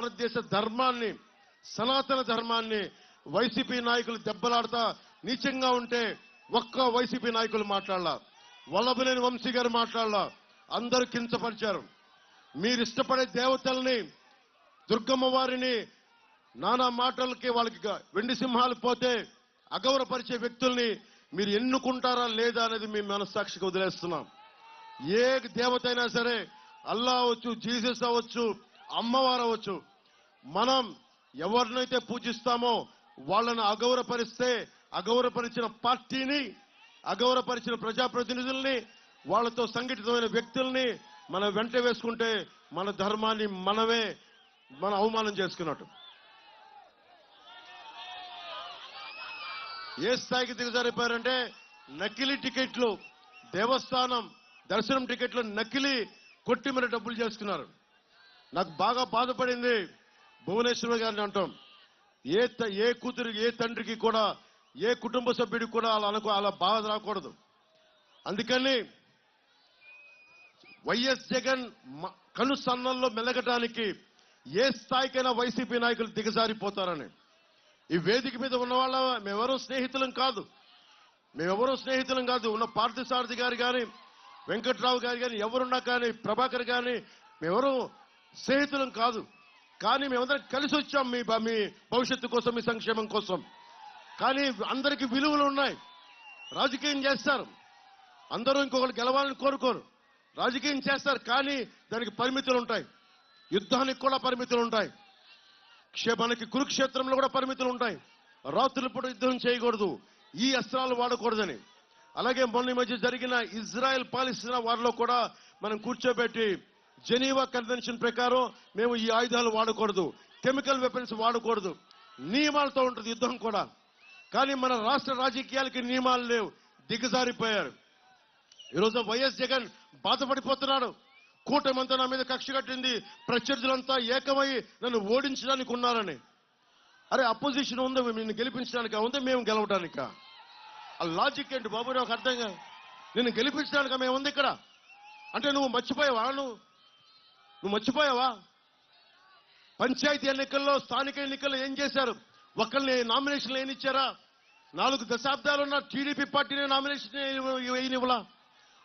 భారతదేశ ధర్మాన్ని, సనాతన ధర్మాన్ని వైసీపీ నాయకులు దెబ్బలాడతా నీచంగా ఉంటే ఒక్క వైసీపీ నాయకులు మాట్లాడాల, వల్లభనేని వంశీ గారు మాట్లాడాల, అందరూ కించపరిచారు. మీరు ఇష్టపడే దేవతల్ని, దుర్గమ్మ వారిని నానా మాటలకి వాళ్ళకి వెండి సింహాలు పోతే అగౌరవపరిచే వ్యక్తుల్ని మీరు ఎన్నుకుంటారా లేదా అనేది మీ మనస్సాక్షికి వదిలేస్తున్నాం. ఏ దేవత అయినా సరే, అల్లా అవ్వచ్చు, జీసస్ అవ్వచ్చు, అమ్మవారు అవ్వచ్చు, మనం ఎవరినైతే పూజిస్తామో వాళ్ళని అగౌరవపరిస్తే, అగౌరవపరిచిన పార్టీని, అగౌరవపరిచిన ప్రజాప్రతినిధుల్ని, వాళ్ళతో సంఘటితమైన వ్యక్తుల్ని మనం వెంట వేసుకుంటే మన ధర్మాన్ని మనమే మన అవమానం చేసుకున్నట్టు. ఏ స్థాయికి దిగజారిపోయారంటే నకిలీ టికెట్లు, దేవస్థానం దర్శనం టికెట్లు నకిలీ కొట్టి మరి డబ్బులు చేసుకున్నారు. నాకు బాగా బాధపడింది భువనేశ్వర్ గారిని అంటాం. ఏ కూతురు, ఏ తండ్రికి కూడా, ఏ కుటుంబ సభ్యుడికి కూడా అలా బాధ రాకూడదు. అందుకని వైఎస్ జగన్ కనుసన్నల్లో మెలగటానికి ఏ స్థాయికైనా వైసీపీ నాయకులు దిగజారిపోతారని. ఈ వేదిక మీద ఉన్న వాళ్ళ మేమెవరూ స్నేహితులం కాదు. ఉన్న పార్థసారథి గారు కానీ, వెంకట్రావు గారు కానీ, ఎవరున్నా కానీ, ప్రభాకర్ కానీ, మేమెవరూ స్నేహితులం కాదు. కానీ మేమందరం కలిసి వచ్చాం మీ భవిష్యత్తు కోసం, మీ సంక్షేమం కోసం. కానీ అందరికీ విలువలు ఉన్నాయి. రాజకీయం చేస్తారు, అందరూ ఇంకొకరు గెలవాలని కోరుకోరు. రాజకీయం చేస్తారు, కానీ దానికి పరిమితులు ఉంటాయి. యుద్ధానికి కూడా పరిమితులు ఉంటాయి. మనకి కురుక్షేత్రంలో కూడా పరిమితులు ఉంటాయి. రాత్రుల పూట యుద్ధం చేయకూడదు, ఈ అస్త్రాలు వాడకూడదని. అలాగే మొన్న మధ్య జరిగిన ఇజ్రాయెల్ పాలిస్తున్న వారిలో కూడా మనం కూర్చోబెట్టి జెనీవా కన్వెన్షన్ ప్రకారం మేము ఈ ఆయుధాలు వాడకూడదు, కెమికల్ వెపన్స్ వాడకూడదు, నియమాలతో ఉంటుంది యుద్ధం కూడా. కానీ మన రాష్ట్ర రాజకీయాలకి నియమాలు లేవు, దిగజారిపోయారు. ఈరోజు వైఎస్ జగన్ బాధపడిపోతున్నాడు. కూటమంతా నా మీద కక్ష కట్టింది, ప్రత్యర్థులంతా ఏకమై నన్ను ఓడించడానికి ఉన్నారని. అరే, అపోజిషన్ ఉందా నిన్ను గెలిపించడానికా, ఉందా మేము గెలవడానికా? ఆ లాజిక్ ఏంటి బాబు? నాకు అర్థం కాదు. నిన్ను గెలిపించడానికా మేము ఉంది ఇక్కడ అంటే నువ్వు మర్చిపోయావా? పంచాయతీ ఎన్నికల్లో, స్థానిక ఎన్నికల్లో ఏం చేశారు? ఒకరిని నామినేషన్లు ఏనిచ్చారా? 4 దశాబ్దాలున్న టీడీపీ పార్టీని నామినేషన్ వేయనివ్వలా.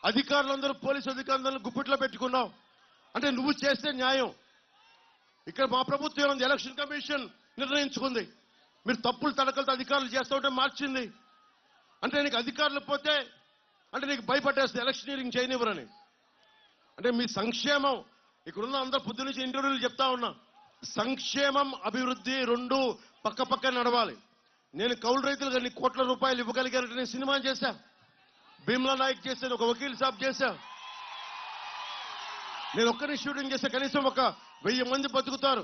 అధికారులందరూ, పోలీసు అధికారులందరూ గుప్పిట్లో పెట్టుకున్నావు. అంటే నువ్వు చేస్తే న్యాయం. ఇక్కడ మా ప్రభుత్వం ఎలక్షన్ కమిషన్ నిర్ణయించుకుంది, మీరు తప్పులు తడకలతో అధికారులు చేస్తూ ఉంటే మార్చింది. అంటే నీకు అధికారులు పోతే అంటే నీకు భయపడేస్తే ఎలక్షనీరింగ్ చేయనివ్వరని. అంటే మీ సంక్షేమం, ఇక్కడున్న అందరూ పొద్దు నుంచి ఇంటర్వ్యూలు చెప్తా ఉన్నా, సంక్షేమం అభివృద్ధి రెండు పక్క నడవాలి. నేను కౌలు రైతులుగా నీ కోట్ల రూపాయలు ఇవ్వగలిగానంటే నేను సినిమా చేశా, భీమ్లా నాయక్ చేశాను, ఒక వకీల్ సాబ్ చేశా. నేను ఒక్కరిని షూటింగ్ చేస్తే కనీసం 1000 మంది బతుకుతారు,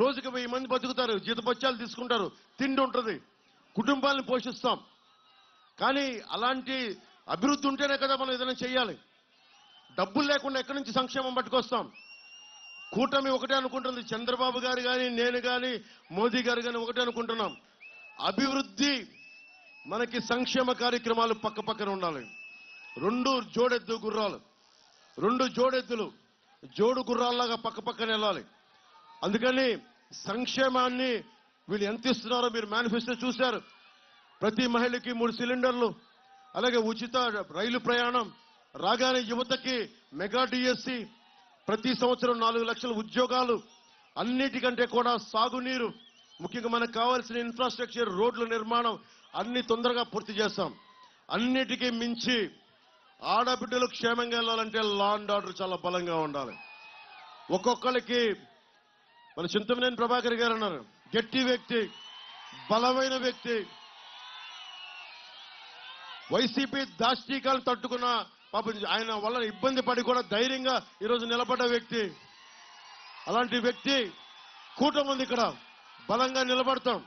రోజుకి 1000 మంది బతుకుతారు, జీతపత్యాలు తీసుకుంటారు, తిండి ఉంటుంది, కుటుంబాలను పోషిస్తాం. కానీ అలాంటి అభివృద్ధి ఉంటేనే కదా మనం ఏదైనా చేయాలి. డబ్బులు లేకుండా ఎక్కడి నుంచి సంక్షేమం పట్టుకొస్తాం? కూటమి ఒకటే అనుకుంటుంది, చంద్రబాబు గారు కానీ, నేను కానీ, మోదీ గారు కానీ ఒకటే అనుకుంటున్నాం, అభివృద్ధి మనకి సంక్షేమ కార్యక్రమాలు పక్కన ఉండాలి. 2 జోడెద్దు గుర్రాలు, 2 జోడెద్దులు జోడు గుర్రాల్లాగా పక్కన వెళ్ళాలి. అందుకని సంక్షేమాన్ని వీళ్ళు ఎంత ఇస్తున్నారో మీరు మేనిఫెస్టో చూశారు. ప్రతి మహిళకి 3 సిలిండర్లు, అలాగే ఉచిత రైలు ప్రయాణం, రాగానే యువతకి మెగా డిఎస్సి, ప్రతి సంవత్సరం 4 లక్షల ఉద్యోగాలు, అన్నిటికంటే కూడా సాగునీరు, ముఖ్యంగా మనకు కావాల్సిన ఇన్ఫ్రాస్ట్రక్చర్, రోడ్ల నిర్మాణం అన్ని తొందరగా పూర్తి చేస్తాం. అన్నిటికీ మించి ఆడబిడ్డలు క్షేమంగా వెళ్ళాలంటే లా అండ్ ఆర్డర్ చాలా బలంగా ఉండాలి. ఒక్కొక్కరికి మన చింతమనేని ప్రభాకర్ గారు అన్నారు, గట్టి వ్యక్తి, బలమైన వ్యక్తి, వైసీపీ దాష్టీకాలను తట్టుకున్న పాపం ఆయన వల్ల ఇబ్బంది పడి కూడా ధైర్యంగా ఈరోజు నిలబడ్డ వ్యక్తి. అలాంటి వ్యక్తి కూటమి ఉంది ఇక్కడ, బలంగా నిలబడతాం.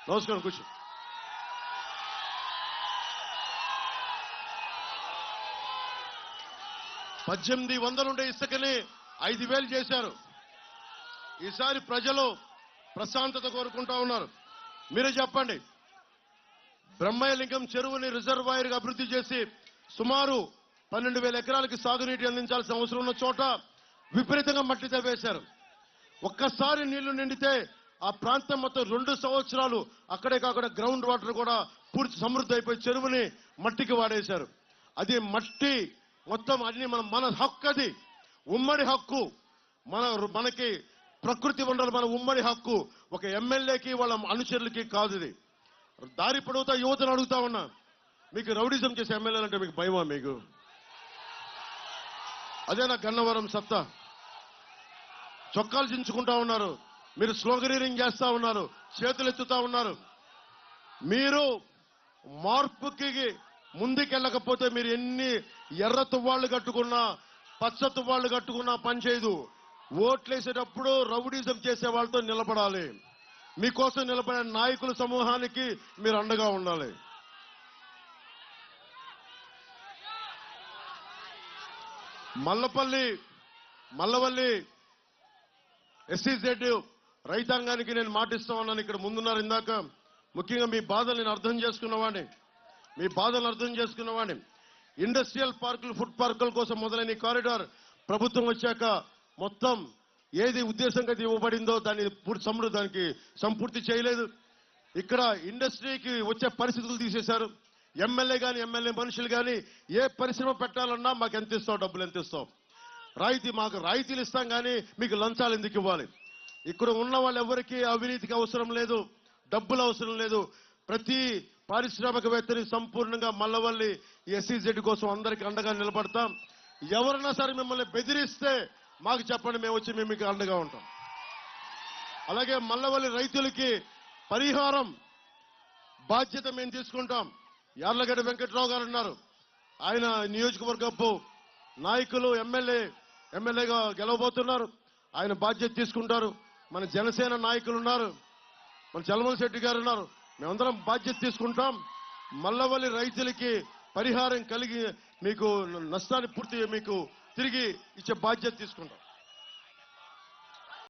నమస్కారం, కూర్చో. $1800 ఇసుకని 5000 చేశారు. ఈసారి ప్రజలు ప్రశాంతత కోరుకుంటా ఉన్నారు. మీరే చెప్పండి, బ్రహ్మయ్యలింగం చెరువుని రిజర్వాయర్గా అభివృద్ధి చేసి సుమారు 12,000 ఎకరాలకి సాగునీటి అందించాల్సిన అవసరం ఉన్న చోట విపరీతంగా మట్టి తవ్వేశారు. ఒక్కసారి నీళ్లు నిండితే ఆ ప్రాంతం మొత్తం 2 సంవత్సరాలు అక్కడే కాకుండా గ్రౌండ్ వాటర్ కూడా పూర్తి సమృద్ధి అయిపోయి చెరువుని మట్టికి వాడేశారు. అది మట్టి మొత్తం అన్ని మన హక్కు, అది ఉమ్మడి హక్కు. మనకి ప్రకృతి వనరులు మన ఉమ్మడి హక్కు. ఒక ఎమ్మెల్యేకి వాళ్ళ అనుచరులకి కాదు. ఇది దారి పొడవుతా యువతను అడుగుతా ఉన్నా, మీకు రౌడిజం చేసే ఎమ్మెల్యేలు అంటే మీకు భయమా? మీకు అదే నా గన్నవరం సత్తా. చొక్కాలు చించుకుంటా ఉన్నారు, మీరు స్లోగనీరింగ్ చేస్తా ఉన్నారు, చేతులు ఎత్తుతా ఉన్నారు. మీరు మార్పుకి ముందుకెళ్ళకపోతే మీరు ఎన్ని ఎర్ర తువ్వాళ్లు కట్టుకున్నా, పచ్చ తువ్వాళ్లు కట్టుకున్నా పనిచేయదు. ఓట్లేసేటప్పుడు రౌడీజం చేసే వాళ్ళతో నిలబడాలి. మీకోసం నిలబడే నాయకుల సమూహానికి మీరు అండగా ఉండాలి. మల్లవల్లి SEZ రైతాంగానికి నేను మాటిస్తా ఉన్నాను. ఇక్కడ ముందున్నారు ఇందాక. ముఖ్యంగా మీ బాధలు నేను అర్థం చేసుకున్నవాడిని. ఇండస్ట్రియల్ పార్కులు, ఫుడ్ పార్కుల కోసం మొదలైన కారిడార్ ప్రభుత్వం వచ్చాక మొత్తం ఏది ఉద్దేశంగా ఇవ్వబడిందో దాన్ని దానికి సంపూర్తి చేయలేదు. ఇక్కడ ఇండస్ట్రీకి వచ్చే పరిస్థితులు తీసేశారు. ఎమ్మెల్యే మనుషులు కానీ ఏ పరిశ్రమ పెట్టాలన్నా మాకు ఎంత ఇస్తావు, డబ్బులు ఎంత ఇస్తావు, మాకు రాయితీలు ఇస్తాం కానీ మీకు లంచాలు ఎందుకు ఇవ్వాలి? ఇక్కడ ఉన్న వాళ్ళు ఎవరికి అవినీతికి అవసరం లేదు, డబ్బులు అవసరం లేదు. ప్రతి పారిశ్రామికవేత్తని సంపూర్ణంగా మల్లవల్లి SEZ కోసం అందరికి అండగా నిలబడతాం. ఎవరైనా సరే మిమ్మల్ని బెదిరిస్తే మాకు చెప్పండి, మేము వచ్చి మీకు అండగా ఉంటాం. అలాగే మల్లవల్లి రైతులకి పరిహారం బాధ్యత మేము తీసుకుంటాం. యార్లగడ్డ వెంకట్రావు గారు ఉన్నారు, ఆయన నియోజకవర్గపు నాయకులు, ఎమ్మెల్యేగా గెలవబోతున్నారు. ఆయన బాధ్యత తీసుకుంటారు. మన జనసేన నాయకులు ఉన్నారు, మన చలమల్ శెట్టి గారు ఉన్నారు. మేమందరం బాధ్యత తీసుకుంటాం. మల్లవల్లి రైతులకి పరిహారం కలిగి మీకు నష్టాన్ని పూర్తి మీకు తిరిగి ఇచ్చే బాధ్యత తీసుకుంటాం.